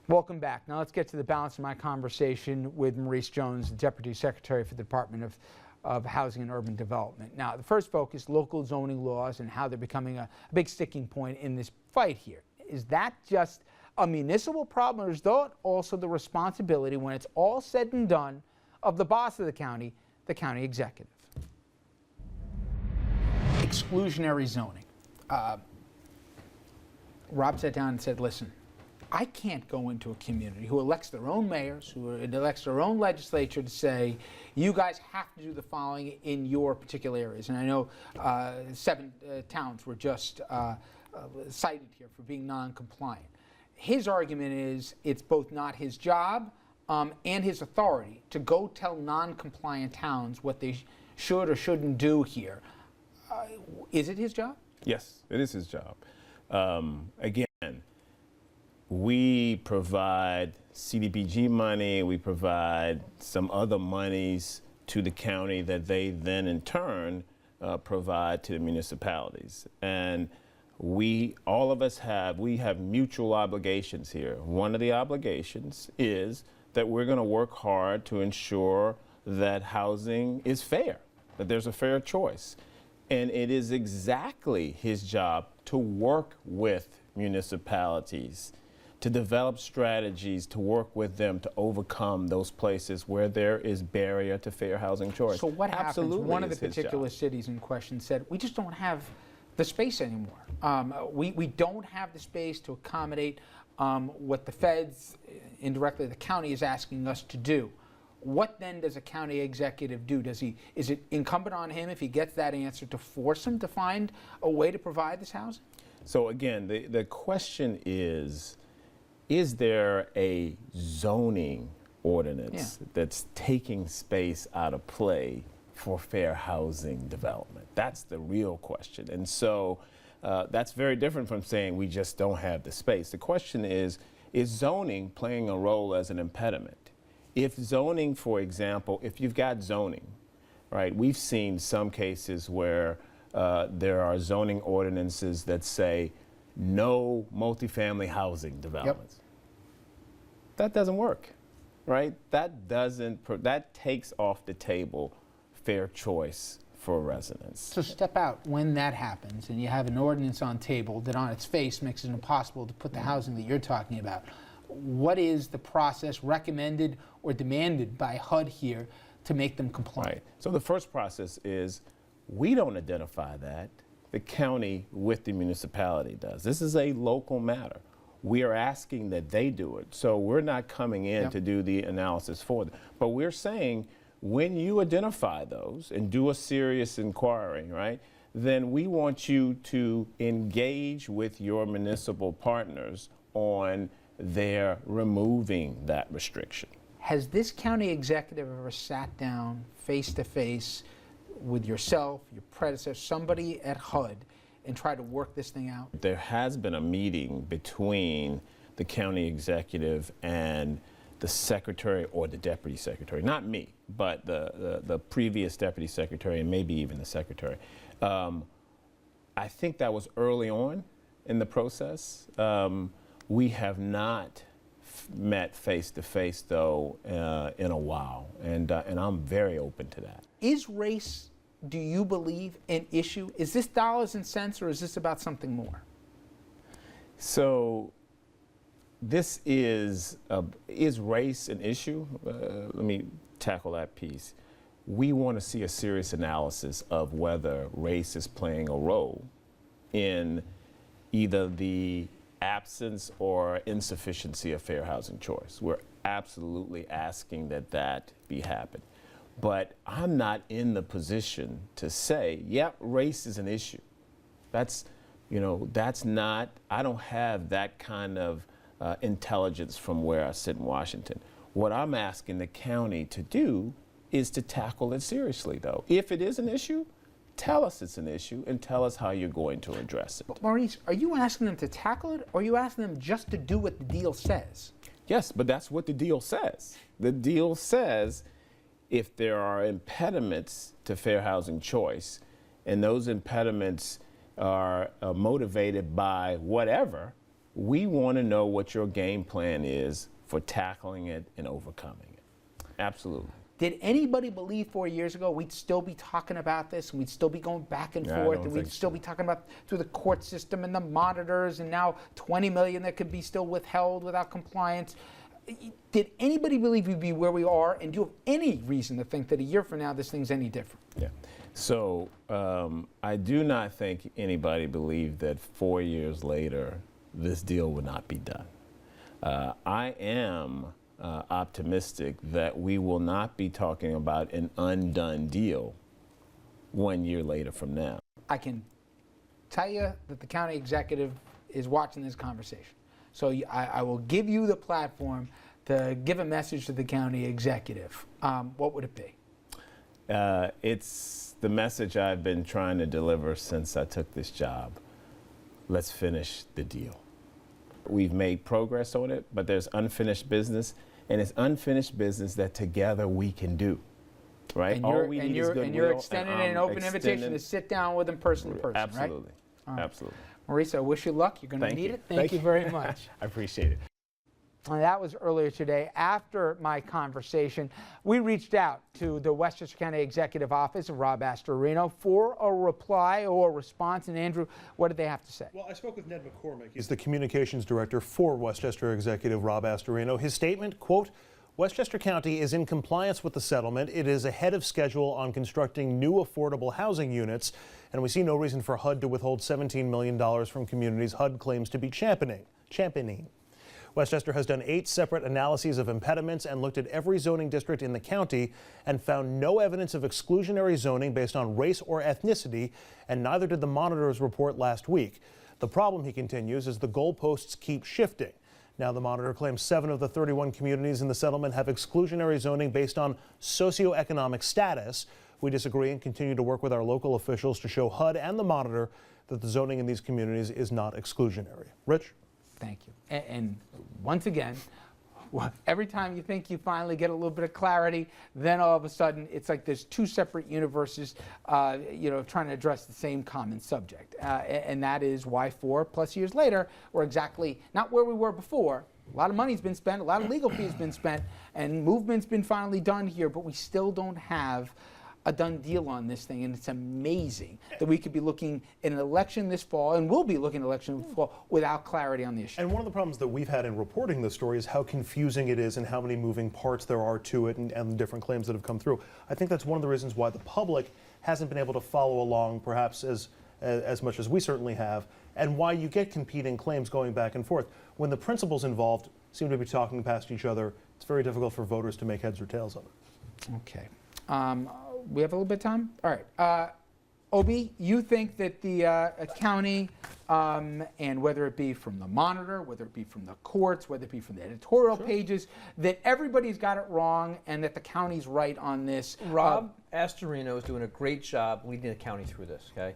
Welcome back. Now let's get to the balance of my conversation with Maurice Jones, the Deputy Secretary for the Department of Housing and Urban Development. Now, the first focus, local zoning laws and how they're becoming a big sticking point in this fight here. Is that just a municipal problem, or is that also the responsibility, when it's all said and done, of the boss of the county executive? Exclusionary zoning. Rob sat down and said, listen, I can't go into a community who elects their own mayors, who elects their own legislature to say, you guys have to do the following in your particular areas. And I know 7 towns were just cited here for being non-compliant. His argument is it's both not his job and his authority to go tell non-compliant towns what they should or shouldn't do here. Is it his job? Yes, it is his job. Again, we provide CDBG money, we provide some other monies to the county that they then in turn provide to the municipalities. And all of us have mutual obligations here. One of the obligations is that we're going to work hard to ensure that housing is fair, that there's a fair choice. And it is exactly his job to work with municipalities, to develop strategies, to work with them to overcome those places where there is barrier to fair housing choice. So what happens? One of the particular cities in question said, we just don't have the space anymore. We don't have the space to accommodate what the feds, indirectly the county, is asking us to do. What then does a county executive do? Is it incumbent on him, if he gets that answer, to force him to find a way to provide this housing? So again, the question is there a zoning ordinance that's taking space out of play for fair housing development? That's the real question. And so that's very different from saying we just don't have the space. The question is zoning playing a role as an impediment? If zoning, for example, if you've got zoning, right, we've seen some cases where there are zoning ordinances that say no multifamily housing developments. Yep. That doesn't work, right? That takes off the table fair choice for residents. So step out when that happens and you have an ordinance on table that on its face makes it impossible to put the housing that you're talking about. What is the process recommended or demanded by HUD here to make them compliant? Right. So the first process is we don't identify that. The county with the municipality does. This is a local matter. We are asking that they do it. So we're not coming in to do the analysis for them. But we're saying when you identify those and do a serious inquiry, right, then we want you to engage with your municipal partners on their removing that restriction. Has this county executive ever sat down face to face with yourself, your predecessor, somebody at HUD, and tried to work this thing out? There has been a meeting between the county executive and the secretary or the deputy secretary, not me, but the previous deputy secretary and maybe even the secretary. I think that was early on in the process. We have not met face to face though in a while, and I'm very open to that. Is race, do you believe, an issue? Is this dollars and cents, or is this about something more? So this is race an issue? Let me tackle that piece. We want to see a serious analysis of whether race is playing a role in either the absence or insufficiency of fair housing choice. We're absolutely asking that be happen. But I'm not in the position to say, yep, race is an issue. That's not, I don't have that kind of intelligence from where I sit in Washington. What I'm asking the county to do is to tackle it seriously, though. If it is an issue, tell us it's an issue and tell us how you're going to address it. But Maurice, are you asking them to tackle it, or are you asking them just to do what the deal says? Yes, but that's what the deal says. The deal says if there are impediments to fair housing choice, and those impediments are motivated by whatever, we want to know what your game plan is for tackling it and overcoming it. Absolutely. Did anybody believe 4 years ago we'd still be talking about this, and we'd still be going back and Yeah, I forth, don't and we'd think still so. be talking about through the court system and the monitors, and now 20 million that could be still withheld without compliance? Did anybody believe we'd be where we are, and do you have any reason to think that a year from now this thing's any different? Yeah. So I do not think anybody believed that 4 years later this deal would not be done. I am optimistic that we will not be talking about an undone deal 1 year later from now. I can tell you that the county executive is watching this conversation. So I will give you the platform to give a message to the county executive. What would it be? It's the message I've been trying to deliver since I took this job. Let's finish the deal. We've made progress on it, but there's unfinished business, and it's unfinished business that together we can do. Right? And All you're, we and need you're, is goodwill. and you're extending I'm an open invitation extending- to sit down with them person to person, Absolutely. right? Absolutely. Maurice, I wish you luck. You're going to Thank need you. it. Thank you very much. I appreciate it. And that was earlier today. After my conversation, we reached out to the Westchester County Executive Office of Rob Astorino for a reply or response. And Andrew, what did they have to say? Well, I spoke with Ned McCormick. He's the communications director for Westchester Executive Rob Astorino. His statement, quote, Westchester County is in compliance with the settlement. It is ahead of schedule on constructing new affordable housing units, and we see no reason for HUD to withhold $17 million from communities HUD claims to be championing. Westchester has done 8 separate analyses of impediments and looked at every zoning district in the county and found no evidence of exclusionary zoning based on race or ethnicity, and neither did the monitor's report last week. The problem, he continues, is the goalposts keep shifting. Now the monitor claims 7 of the 31 communities in the settlement have exclusionary zoning based on socioeconomic status. We disagree and continue to work with our local officials to show HUD and the monitor that the zoning in these communities is not exclusionary. Rich? Thank you. And once again, every time you think you finally get a little bit of clarity, then all of a sudden it's like there's 2 separate universes, trying to address the same common subject. And that is why 4+ years later, we're exactly not where we were before. A lot of money's been spent, a lot of legal fees been spent, and movement's been finally done here, but we still don't have a done deal on this thing, and it's amazing that we could be looking at an election this fall, and we'll be looking at an election this fall without clarity on the issue. And one of the problems that we've had in reporting this story is how confusing it is and how many moving parts there are to it and the different claims that have come through. I think that's one of the reasons why the public hasn't been able to follow along perhaps as much as we certainly have, and why you get competing claims going back and forth. When the principals involved seem to be talking past each other, it's very difficult for voters to make heads or tails of it. Okay. We have a little bit of time? All right. Obi, you think that the county, and whether it be from the monitor, whether it be from the courts, whether it be from the editorial pages, that everybody's got it wrong and that the county's right on this? Rob Astorino is doing a great job leading the county through this, okay?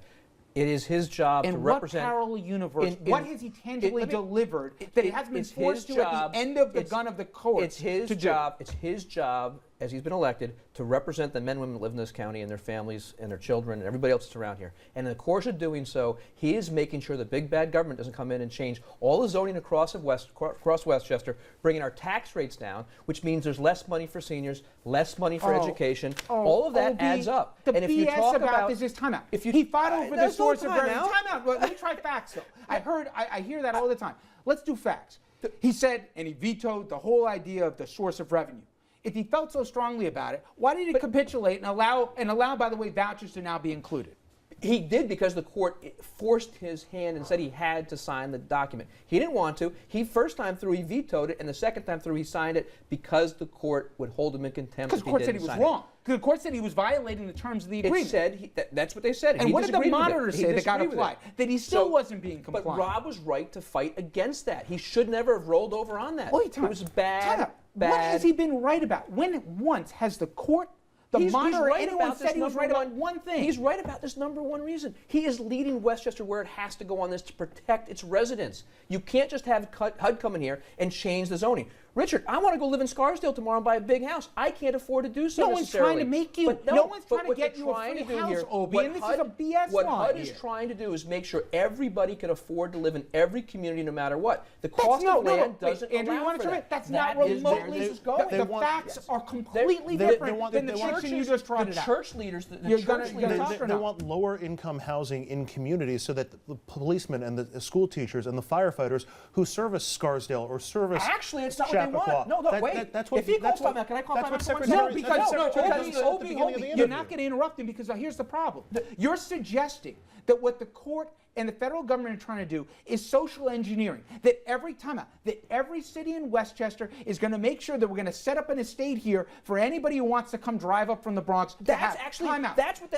It is his job to represent... In what parallel universe, what has he tangibly delivered that he hasn't been forced to at the end of the gun of the court? It's his job. It's his job, as he's been elected, to represent the men and women that live in this county and their families and their children and everybody else that's around here. And in the course of doing so, he is making sure the big bad government doesn't come in and change all the zoning across Westchester, bringing our tax rates down, which means there's less money for seniors, less money for education. All of that adds up. The and if you BS talk about this is timeout. If you, he fought over the source of revenue. timeout. Timeout. Let me try facts, though. I hear that all the time. Let's do facts. He said, and he vetoed the whole idea of the source of revenue. If he felt so strongly about it, why did he capitulate and allow, by the way, vouchers to now be included? He did because the court forced his hand and said he had to sign the document. He didn't want to. First time through, he vetoed it, and the second time through, he signed it because the court would hold him in contempt. Because the court said he was wrong. The court said he was violating the terms of the agreement. It said that's what they said. And what did the monitor say that got applied? That he still wasn't being compliant. But Rob was right to fight against that. He should never have rolled over on that. Wait, it was bad. What has he been right about? When once has the court, the monitor, or anyone said he was right about one thing? He's right about this number one reason. He is leading Westchester where it has to go on this to protect its residents. You can't just have HUD come in here and change the zoning. Richard, I want to go live in Scarsdale tomorrow and buy a big house. I can't afford to do so No one's necessarily. trying to make you. But No one's but trying to what get they're you a trying free to do house, here, Obie, what and this HUD is a BS What law HUD here. is trying to do is make sure everybody can afford to live in every community no matter what. The That's cost of land wait, doesn't Andrew, you allow want for to that. That's That not is where remotely. this is going. The facts are completely they different want- than the they want- church you just trotted The out. church leaders, the You're church gonna leaders. talk or They not? want lower income housing in communities so that the policemen and the school teachers and the firefighters who service Scarsdale or service Actually, it's not what they Chappaqua. want. No, wait. That's what, If he calls that's what, time out, can I call that's time what out for one Secretary, second? No, because that's no, what Secretary Obie, said at the beginning of the you're interview. not going to interrupt him because here's the problem. You're suggesting that what the court and the federal government are trying to do is social engineering. That every city in Westchester is going to make sure that we're going to set up an estate here for anybody who wants to come drive up from the Bronx. That's actually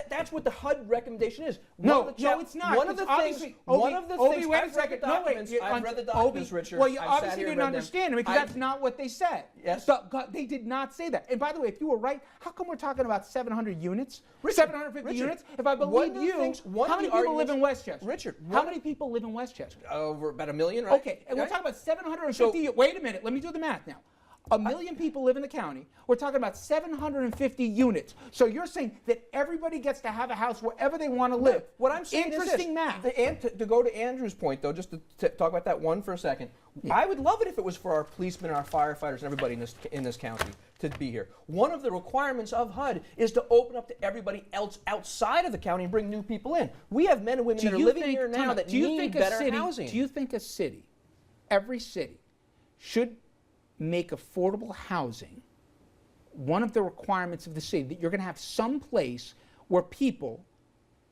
that's what the HUD recommendation is. No, it's not. One of the things. Wait a I've second. read the documents. I've read the documents, Richard. Well, you I've sat obviously here and didn't read them. understand it because that's not what they said. Yes. They did not say that. And by the way, if you were right, how come we're talking about 700 units? Richard, 750 units? If I believe you, how many people live in Westchester? Richard, how many people live in Westchester? Over about 1 million, right? Okay, and we're talking about 750. Wait a minute, let me do the math now. 1 million people live in the county. We're talking about 750 units. So you're saying that everybody gets to have a house wherever they want to live. What I'm saying Interesting is math. To go to Andrew's point, though, just to talk about that one for a second, I would love it if it was for our policemen, our firefighters, and everybody in this county to be here. One of the requirements of HUD is to open up to everybody else outside of the county and bring new people in. We have men and women that are living here now that need better housing. Do you think a city, every city, should make affordable housing one of the requirements of the city, that you're going to have some place where people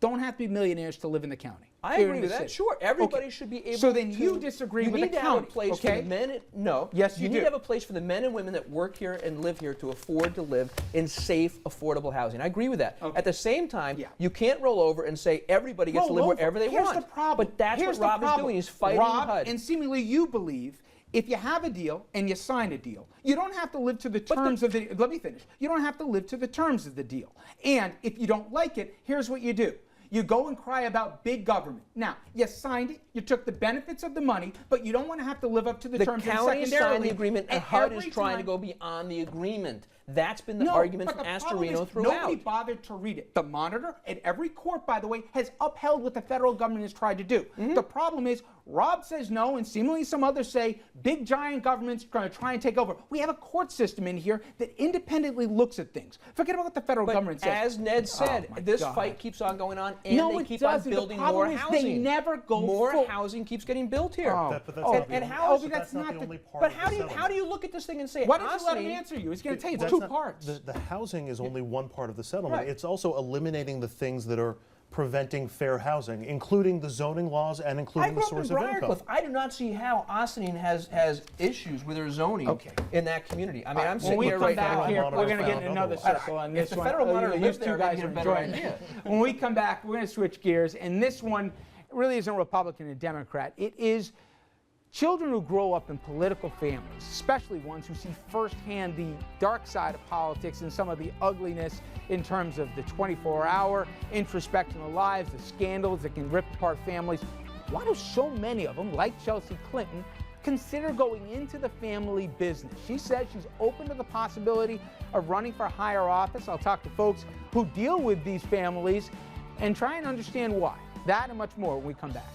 don't have to be millionaires to live in the county? I agree with that. Sure, everybody should be able to. So then you disagree with the county. You need to have a place for the men. No. Yes, you need do. to have a place for the men and women that work here and live here to afford to live in safe, affordable housing. I agree with that. Okay. At the same time, you can't roll over and say everybody gets to live wherever they want. Here's the problem. But that's Here's what Rob the is problem. doing. He's fighting Rob, HUD. and seemingly you believe if you have a deal and you sign a deal, you don't have to live to the terms of the. Let me finish. You don't have to live to the terms of the deal. And if you don't like it, here's what you do. You go and cry about big government. Now, you signed it, you took the benefits of the money, but you don't want to have to live up to the terms. The county signed the agreement, and HUD is every trying to time- go beyond the agreement. That's been the No, argument but from the problem Astorino is throughout. Nobody bothered to read it. The Monitor and every court, by the way, has upheld what the federal government has tried to do. The problem is Rob says no, and seemingly some others say big giant government's going to try and take over. We have a court system in here that independently looks at things. Forget about what the federal government says. As Ned said, Oh, my this God. fight keeps on going on, and No, they it keep on doesn't. The building problem more is housing. they never go more full- housing keeps getting built here. Oh. But that's not the and only- how is Obie, that's not the only part But of how the do you settlement. look at this thing and say, Why don't you let him Ossining- answer you? He's going to tell you it's That's two not- parts. The housing is only one part of the settlement. Right. It's also eliminating the things that are preventing fair housing, including the zoning laws and I including grew the up in source of income. Briarcliff. I do not see how Ossining has issues with their zoning in that community. I mean, I'm When sitting we here come right back now. here, Monitor we're going to get found in another otherwise. circle on If this the one. federal monitor You lived two there, guys they'd are get a better enjoying idea. it. When we come back, we're going to switch gears, and this one really isn't Republican and Democrat. It is children who grow up in political families, especially ones who see firsthand the dark side of politics and some of the ugliness in terms of the 24-hour introspection of lives, the scandals that can rip apart families. Why do so many of them, like Chelsea Clinton, consider going into the family business? She says she's open to the possibility of running for higher office. I'll talk to folks who deal with these families and try and understand why. That and much more when we come back.